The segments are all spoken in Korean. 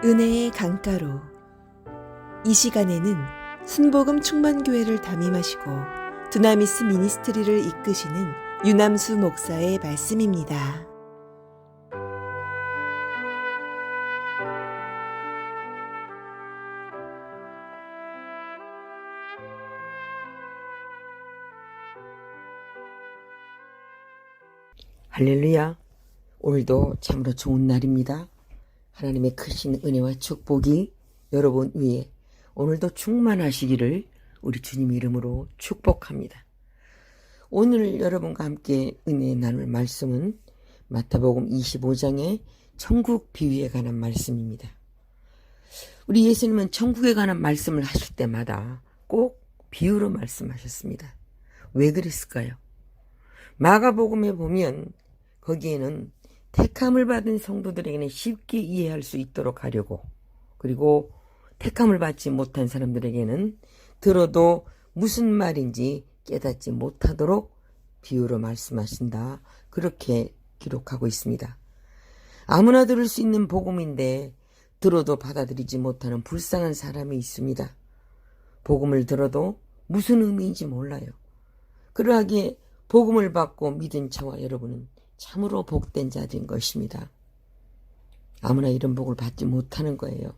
은혜의 강가로. 이 시간에는 순복음 충만교회를 담임하시고 두나미스 미니스트리를 이끄시는 유남수 목사의 말씀입니다. 할렐루야. 오늘도 참으로 좋은 날입니다. 하나님의 크신 은혜와 축복이 여러분 위에 오늘도 충만하시기를 우리 주님 이름으로 축복합니다. 오늘 여러분과 함께 은혜 나눌 말씀은 마태복음 25장의 천국 비유에 관한 말씀입니다. 우리 예수님은 천국에 관한 말씀을 하실 때마다 꼭 비유로 말씀하셨습니다. 왜 그랬을까요? 마가복음에 보면 거기에는 택함을 받은 성도들에게는 쉽게 이해할 수 있도록 하려고, 그리고 택함을 받지 못한 사람들에게는 들어도 무슨 말인지 깨닫지 못하도록 비유로 말씀하신다, 그렇게 기록하고 있습니다. 아무나 들을 수 있는 복음인데 들어도 받아들이지 못하는 불쌍한 사람이 있습니다. 복음을 들어도 무슨 의미인지 몰라요. 그러하기에 복음을 받고 믿은 저와 여러분은 참으로 복된 자들인 것입니다. 아무나 이런 복을 받지 못하는 거예요.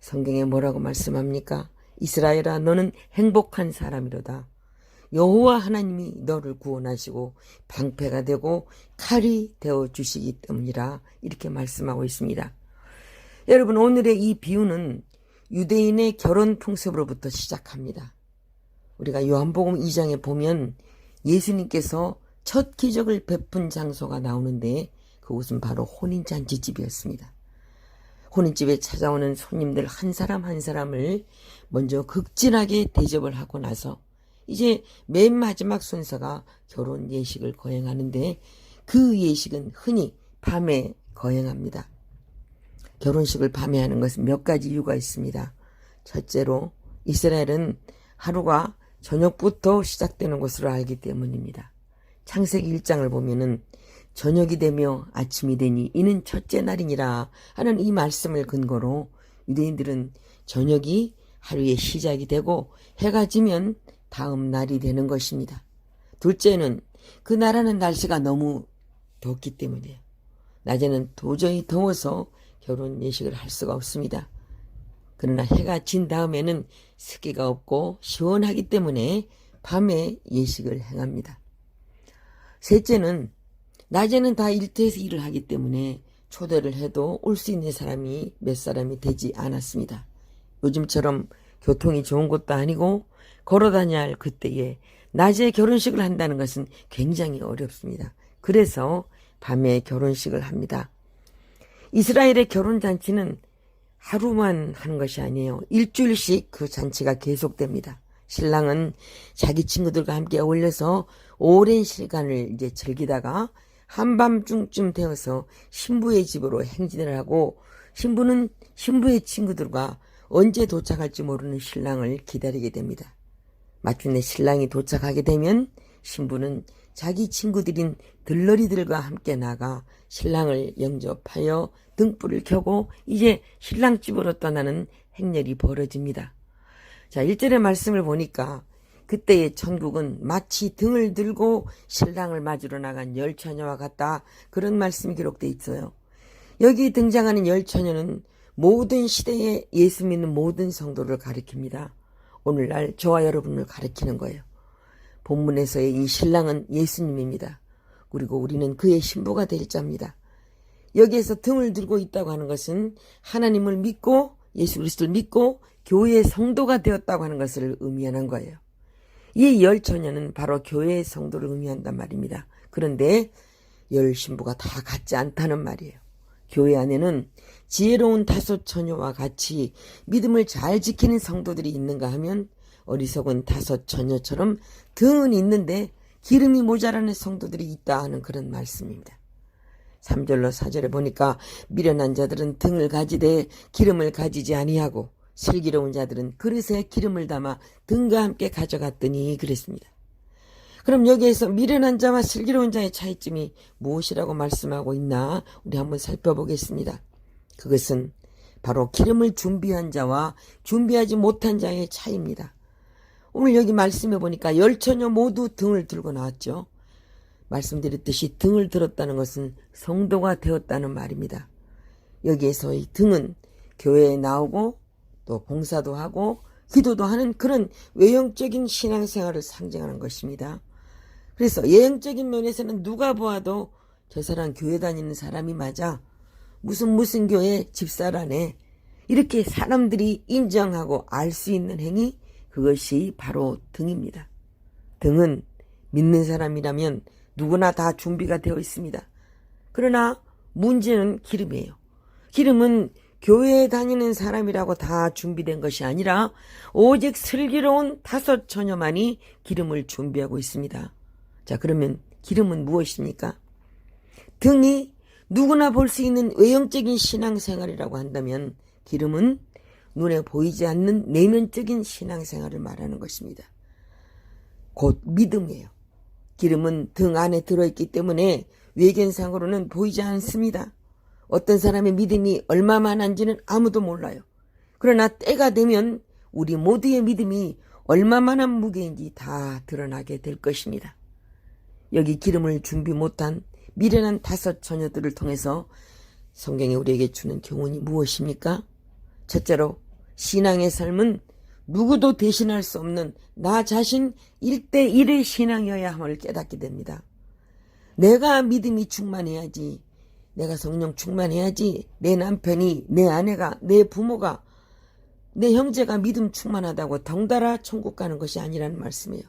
성경에 뭐라고 말씀합니까? 이스라엘아, 너는 행복한 사람이로다. 여호와 하나님이 너를 구원하시고 방패가 되고 칼이 되어주시기 때문이라, 이렇게 말씀하고 있습니다. 여러분, 오늘의 이 비유는 유대인의 결혼 풍습으로부터 시작합니다. 우리가 요한복음 2장에 보면 예수님께서 첫 기적을 베푼 장소가 나오는데 그곳은 바로 혼인잔치집이었습니다. 혼인집에 찾아오는 손님들 한 사람 한 사람을 먼저 극진하게 대접을 하고 나서 이제 맨 마지막 순서가 결혼 예식을 거행하는데, 그 예식은 흔히 밤에 거행합니다. 결혼식을 밤에 하는 것은 몇 가지 이유가 있습니다. 첫째로 이스라엘은 하루가 저녁부터 시작되는 것으로 알기 때문입니다. 창세기 1장을 보면은 저녁이 되며 아침이 되니 이는 첫째 날이니라 하는 이 말씀을 근거로 유대인들은 저녁이 하루의 시작이 되고 해가 지면 다음 날이 되는 것입니다. 둘째는 그 나라는 날씨가 너무 덥기 때문이에요. 낮에는 도저히 더워서 결혼 예식을 할 수가 없습니다. 그러나 해가 진 다음에는 습기가 없고 시원하기 때문에 밤에 예식을 행합니다. 셋째는 낮에는 다 일터에서 일을 하기 때문에 초대를 해도 올 수 있는 사람이 몇 사람이 되지 않았습니다. 요즘처럼 교통이 좋은 것도 아니고 걸어다녀야 할 그때에 낮에 결혼식을 한다는 것은 굉장히 어렵습니다. 그래서 밤에 결혼식을 합니다. 이스라엘의 결혼잔치는 하루만 하는 것이 아니에요. 일주일씩 그 잔치가 계속됩니다. 신랑은 자기 친구들과 함께 어울려서 오랜 시간을 이제 즐기다가 한밤중쯤 되어서 신부의 집으로 행진을 하고, 신부는 신부의 친구들과 언제 도착할지 모르는 신랑을 기다리게 됩니다. 마침내 신랑이 도착하게 되면 신부는 자기 친구들인 들러리들과 함께 나가 신랑을 영접하여 등불을 켜고 이제 신랑 집으로 떠나는 행렬이 벌어집니다. 자, 1절의 말씀을 보니까 그때의 천국은 마치 등을 들고 신랑을 맞으러 나간 열처녀와 같다, 그런 말씀이 기록되어 있어요. 여기 등장하는 열처녀는 모든 시대에 예수 믿는 모든 성도를 가리킵니다. 오늘날 저와 여러분을 가리키는 거예요. 본문에서의 이 신랑은 예수님입니다. 그리고 우리는 그의 신부가 될 자입니다. 여기에서 등을 들고 있다고 하는 것은 하나님을 믿고 예수 그리스도를 믿고 교회의 성도가 되었다고 하는 것을 의미하는 거예요. 이 열 처녀는 바로 교회의 성도를 의미한단 말입니다. 그런데 열 신부가 다 같지 않다는 말이에요. 교회 안에는 지혜로운 다섯 처녀와 같이 믿음을 잘 지키는 성도들이 있는가 하면 어리석은 다섯 처녀처럼 등은 있는데 기름이 모자라는 성도들이 있다 하는 그런 말씀입니다. 3절로 4절에 보니까 미련한 자들은 등을 가지되 기름을 가지지 아니하고 슬기로운 자들은 그릇에 기름을 담아 등과 함께 가져갔더니, 그랬습니다. 그럼 여기에서 미련한 자와 슬기로운 자의 차이점이 무엇이라고 말씀하고 있나 우리 한번 살펴보겠습니다. 그것은 바로 기름을 준비한 자와 준비하지 못한 자의 차이입니다. 오늘 여기 말씀해 보니까 열처녀 모두 등을 들고 나왔죠. 말씀드렸듯이 등을 들었다는 것은 성도가 되었다는 말입니다. 여기에서 이 등은 교회에 나오고 또 봉사도 하고 기도도 하는 그런 외형적인 신앙생활을 상징하는 것입니다. 그래서 예형적인 면에서는 누가 보아도 저 사람 교회 다니는 사람이 맞아. 무슨 교회 집사라네. 이렇게 사람들이 인정하고 알 수 있는 행위, 그것이 바로 등입니다. 등은 믿는 사람이라면 누구나 다 준비가 되어 있습니다. 그러나 문제는 기름이에요. 기름은 교회에 다니는 사람이라고 다 준비된 것이 아니라 오직 슬기로운 5 처녀만이 기름을 준비하고 있습니다. 자, 그러면 기름은 무엇입니까? 등이 누구나 볼 수 있는 외형적인 신앙생활이라고 한다면 기름은 눈에 보이지 않는 내면적인 신앙생활을 말하는 것입니다. 곧 믿음이에요. 기름은 등 안에 들어있기 때문에 외견상으로는 보이지 않습니다. 어떤 사람의 믿음이 얼마만한지는 아무도 몰라요. 그러나 때가 되면 우리 모두의 믿음이 얼마만한 무게인지 다 드러나게 될 것입니다. 여기 기름을 준비 못한 미련한 5 처녀들을 통해서 성경이 우리에게 주는 교훈이 무엇입니까? 첫째로 신앙의 삶은 누구도 대신할 수 없는 나 자신 1대1의 신앙이어야 함을 깨닫게 됩니다. 내가 믿음이 충만해야지, 내가 성령 충만해야지, 내 남편이, 내 아내가, 내 부모가, 내 형제가 믿음 충만하다고 덩달아 천국 가는 것이 아니라는 말씀이에요.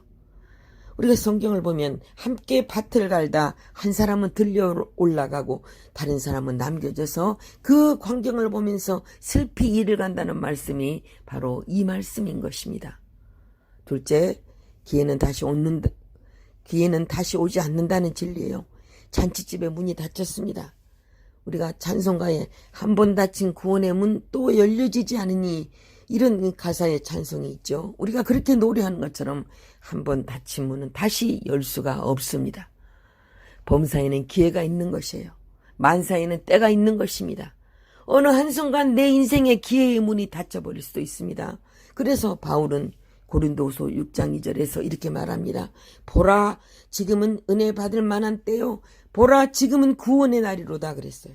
우리가 성경을 보면 함께 밭을 갈다 한 사람은 들려 올라가고 다른 사람은 남겨져서 그 광경을 보면서 슬피 이를 간다는 말씀이 바로 이 말씀인 것입니다. 둘째, 기회는 다시 오지 않는다는 진리예요. 잔치집의 문이 닫혔습니다. 우리가 찬송가에 한 번 닫힌 구원의 문 또 열려지지 않으니 이런 가사의 찬송이 있죠. 우리가 그렇게 노래하는 것처럼 한 번 닫힌 문은 다시 열 수가 없습니다. 범사에는 기회가 있는 것이에요. 만사에는 때가 있는 것입니다. 어느 한순간 내 인생의 기회의 문이 닫혀버릴 수도 있습니다. 그래서 바울은 고린도후서 6장 2절에서 이렇게 말합니다. 보라, 지금은 은혜 받을 만한 때요. 보라, 지금은 구원의 날이로다 그랬어요.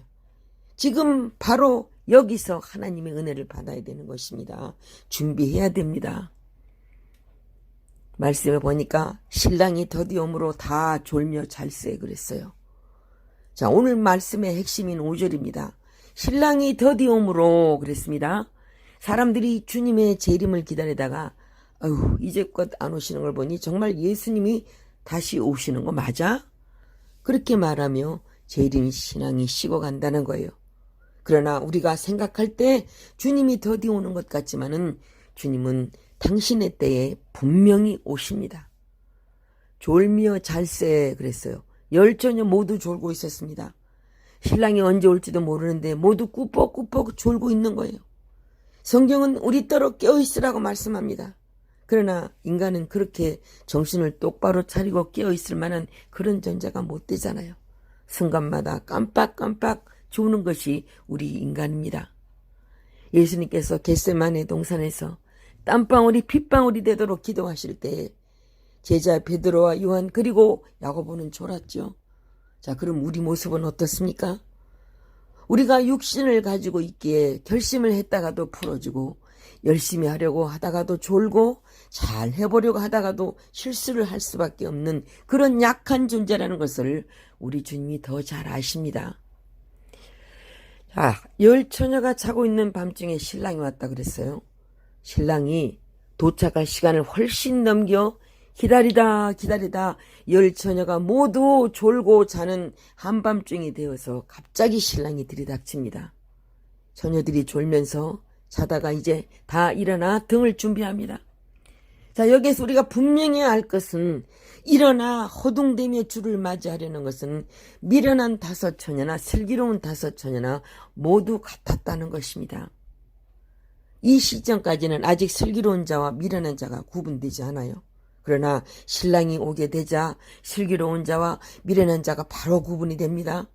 지금 바로 여기서 하나님의 은혜를 받아야 되는 것입니다. 준비해야 됩니다. 말씀에 보니까 신랑이 더디옴으로 다 졸며 잘세 그랬어요. 자, 오늘 말씀의 핵심인 5절입니다. 신랑이 더디옴으로 그랬습니다. 사람들이 주님의 재림을 기다리다가 이제껏 안 오시는 걸 보니 정말 예수님이 다시 오시는 거 맞아? 그렇게 말하며 재림 신앙이 식어간다는 거예요. 그러나 우리가 생각할 때 주님이 더디 오는 것 같지만은 주님은 당신의 때에 분명히 오십니다. 졸며 잘세 그랬어요. 10처녀 모두 졸고 있었습니다. 신랑이 언제 올지도 모르는데 모두 꾸벅꾸벅 졸고 있는 거예요. 성경은 우리따로 깨어있으라고 말씀합니다. 그러나 인간은 그렇게 정신을 똑바로 차리고 깨어있을 만한 그런 존재가 못 되잖아요. 순간마다 깜빡깜빡 주는 것이 우리 인간입니다. 예수님께서 겟세마네 동산에서 땀방울이 핏방울이 되도록 기도하실 때 제자 베드로와 요한 그리고 야고보는 졸았죠. 자, 그럼 우리 모습은 어떻습니까? 우리가 육신을 가지고 있기에 결심을 했다가도 풀어지고 열심히 하려고 하다가도 졸고 잘 해보려고 하다가도 실수를 할 수밖에 없는 그런 약한 존재라는 것을 우리 주님이 더 잘 아십니다. 자, 10처녀가 자고 있는 밤중에 신랑이 왔다 그랬어요. 신랑이 도착할 시간을 훨씬 넘겨 기다리다 10처녀가 모두 졸고 자는 한밤중이 되어서 갑자기 신랑이 들이닥칩니다. 처녀들이 졸면서 자다가 이제 다 일어나 등을 준비합니다. 자, 여기에서 우리가 분명히 알 것은 일어나 허둥대며 주를 맞이하려는 것은 미련한 5처녀나 슬기로운 5처녀나 모두 같았다는 것입니다. 이 시점까지는 아직 슬기로운 자와 미련한 자가 구분되지 않아요. 그러나 신랑이 오게 되자 슬기로운 자와 미련한 자가 바로 구분이 됩니다.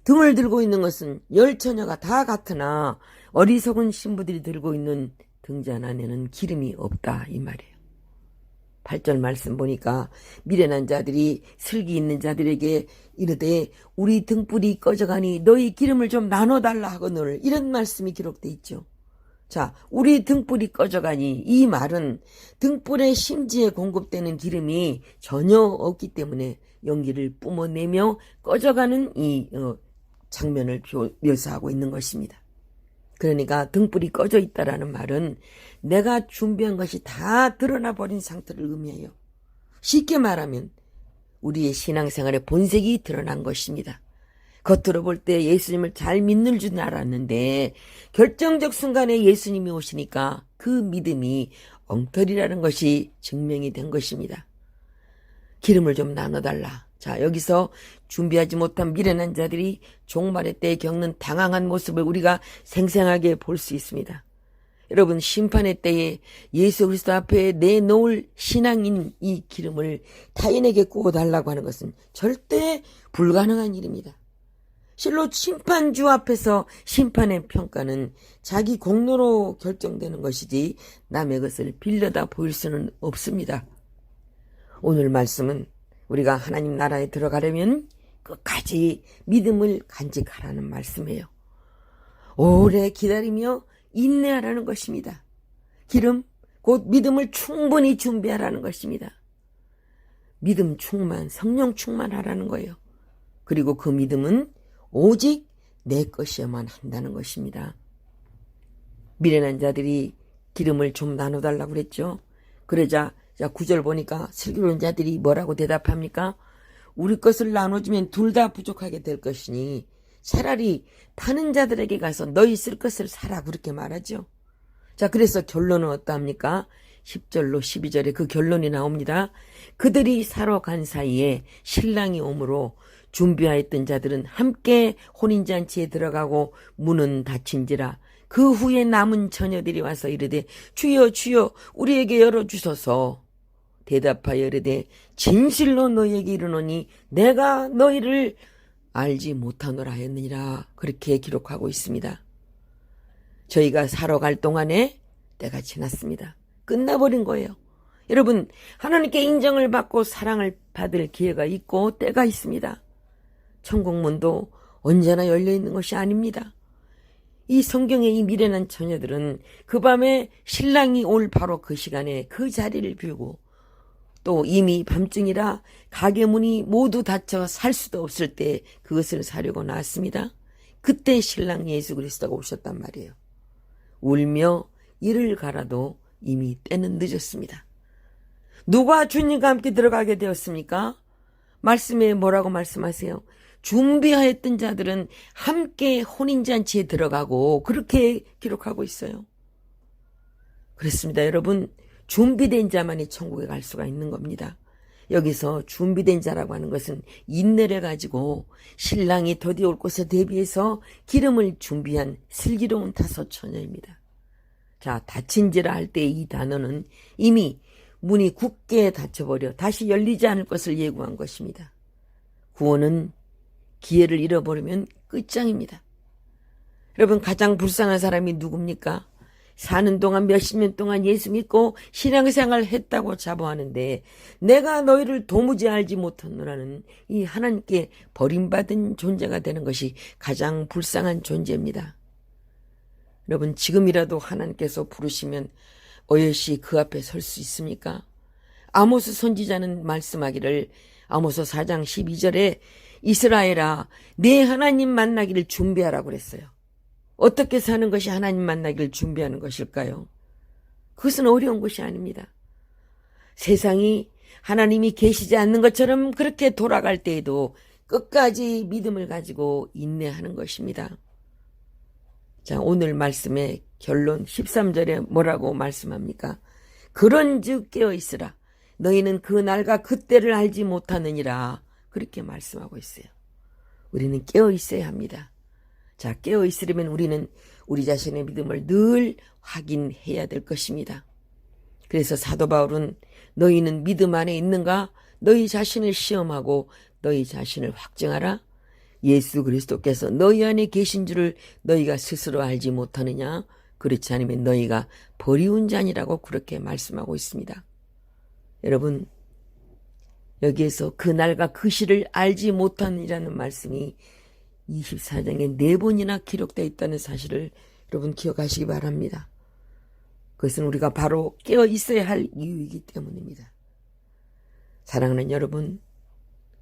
등을 들고 있는 것은 10처녀가 다 같으나 어리석은 신부들이 들고 있는 등잔 안에는 기름이 없다 이 말이에요. 8절 말씀 보니까 미련한 자들이 슬기 있는 자들에게 이르되 우리 등불이 꺼져가니 너희 기름을 좀 나눠달라 하거늘, 이런 말씀이 기록되어 있죠. 자, 우리 등불이 꺼져가니, 이 말은 등불의 심지에 공급되는 기름이 전혀 없기 때문에 연기를 뿜어내며 꺼져가는 이 장면을 묘사하고 있는 것입니다. 그러니까 등불이 꺼져 있다라는 말은 내가 준비한 것이 다 드러나 버린 상태를 의미해요. 쉽게 말하면 우리의 신앙생활의 본색이 드러난 것입니다. 겉으로 볼 때 예수님을 잘 믿는 줄 알았는데 결정적 순간에 예수님이 오시니까 그 믿음이 엉터리라는 것이 증명이 된 것입니다. 기름을 좀 나눠달라. 자, 여기서 준비하지 못한 미련한 자들이 종말의 때에 겪는 당황한 모습을 우리가 생생하게 볼 수 있습니다. 여러분, 심판의 때에 예수 그리스도 앞에 내놓을 신앙인 이 기름을 타인에게 구워달라고 하는 것은 절대 불가능한 일입니다. 실로 심판주 앞에서 심판의 평가는 자기 공로로 결정되는 것이지 남의 것을 빌려다 보일 수는 없습니다. 오늘 말씀은 우리가 하나님 나라에 들어가려면 끝까지 믿음을 간직하라는 말씀이에요. 오래 기다리며 인내하라는 것입니다. 기름, 곧 믿음을 충분히 준비하라는 것입니다. 믿음 충만, 성령 충만하라는 거예요. 그리고 그 믿음은 오직 내 것이어만 한다는 것입니다. 미련한 자들이 기름을 좀 나눠달라고 그랬죠. 그러자 9절 보니까 슬기로운 자들이 뭐라고 대답합니까? 우리 것을 나눠주면 둘 다 부족하게 될 것이니 차라리 파는 자들에게 가서 너희 쓸 것을 사라, 그렇게 말하죠. 자, 그래서 결론은 어떠합니까? 10절로 12절에 그 결론이 나옵니다. 그들이 사러 간 사이에 신랑이 오므로 준비하였던 자들은 함께 혼인잔치에 들어가고 문은 닫힌지라. 그 후에 남은 처녀들이 와서 이르되 주여 주여 우리에게 열어주소서. 대답하여 이르되 진실로 너희에게 이르노니 내가 너희를 알지 못하노라 하였느니라. 그렇게 기록하고 있습니다. 저희가 사러 갈 동안에 때가 지났습니다. 끝나버린 거예요. 여러분, 하나님께 인정을 받고 사랑을 받을 기회가 있고 때가 있습니다. 천국문도 언제나 열려있는 것이 아닙니다. 이 성경의 이 미련한 처녀들은 그 밤에 신랑이 올 바로 그 시간에 그 자리를 비우고 또 이미 밤중이라 가게 문이 모두 닫혀 살 수도 없을 때 그것을 사려고 나왔습니다. 그때 신랑 예수 그리스도가 오셨단 말이에요. 울며 이를 갈아도 이미 때는 늦었습니다. 누가 주님과 함께 들어가게 되었습니까? 말씀에 뭐라고 말씀하세요? 준비하였던 자들은 함께 혼인잔치에 들어가고, 그렇게 기록하고 있어요. 그렇습니다. 여러분, 준비된 자만이 천국에 갈 수가 있는 겁니다. 여기서 준비된 자라고 하는 것은 인내를 가지고 신랑이 더디 올 것에 대비해서 기름을 준비한 슬기로운 5 처녀입니다. 자, 닫힌지라 할 때 이 단어는 이미 문이 굳게 닫혀버려 다시 열리지 않을 것을 예고한 것입니다. 구원은 기회를 잃어버리면 끝장입니다. 여러분, 가장 불쌍한 사람이 누굽니까? 사는 동안 몇십 년 동안 예수 믿고 신앙생활 했다고 자부하는데 내가 너희를 도무지 알지 못하노라는 이 하나님께 버림받은 존재가 되는 것이 가장 불쌍한 존재입니다. 여러분, 지금이라도 하나님께서 부르시면 어여시 그 앞에 설 수 있습니까? 아모스 선지자는 말씀하기를 아모스 4장 12절에 이스라엘아 내 하나님 만나기를 준비하라고 그랬어요. 어떻게 사는 것이 하나님 만나기를 준비하는 것일까요? 그것은 어려운 것이 아닙니다. 세상이 하나님이 계시지 않는 것처럼 그렇게 돌아갈 때에도 끝까지 믿음을 가지고 인내하는 것입니다. 자, 오늘 말씀의 결론 13절에 뭐라고 말씀합니까? 그런즉 깨어있으라. 너희는 그 날과 그때를 알지 못하느니라. 그렇게 말씀하고 있어요. 우리는 깨어있어야 합니다. 자, 깨어있으려면 우리는 우리 자신의 믿음을 늘 확인해야 될 것입니다. 그래서 사도 바울은 너희는 믿음 안에 있는가? 너희 자신을 시험하고 너희 자신을 확증하라. 예수 그리스도께서 너희 안에 계신 줄을 너희가 스스로 알지 못하느냐? 그렇지 않으면 너희가 버리운 자니라고 그렇게 말씀하고 있습니다. 여러분, 여기에서 그날과 그 시를 알지 못하느니라는 말씀이 24장에 4번이나 기록되어 있다는 사실을 여러분 기억하시기 바랍니다. 그것은 우리가 바로 깨어 있어야 할 이유이기 때문입니다. 사랑하는 여러분,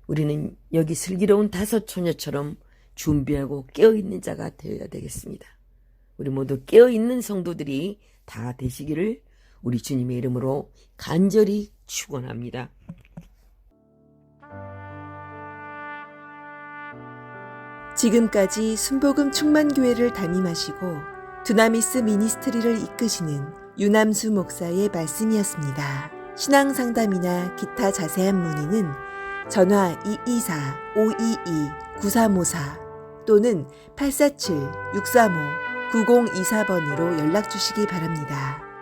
우리는 여기 슬기로운 5 처녀처럼 준비하고 깨어있는 자가 되어야 되겠습니다. 우리 모두 깨어있는 성도들이 다 되시기를 우리 주님의 이름으로 간절히 축원합니다. 지금까지 순복음 충만교회를 담임하시고 두나미스 미니스트리를 이끄시는 유남수 목사의 말씀이었습니다. 신앙상담이나 기타 자세한 문의는 전화 224-522-9354 또는 847-635-9024번으로 연락 주시기 바랍니다.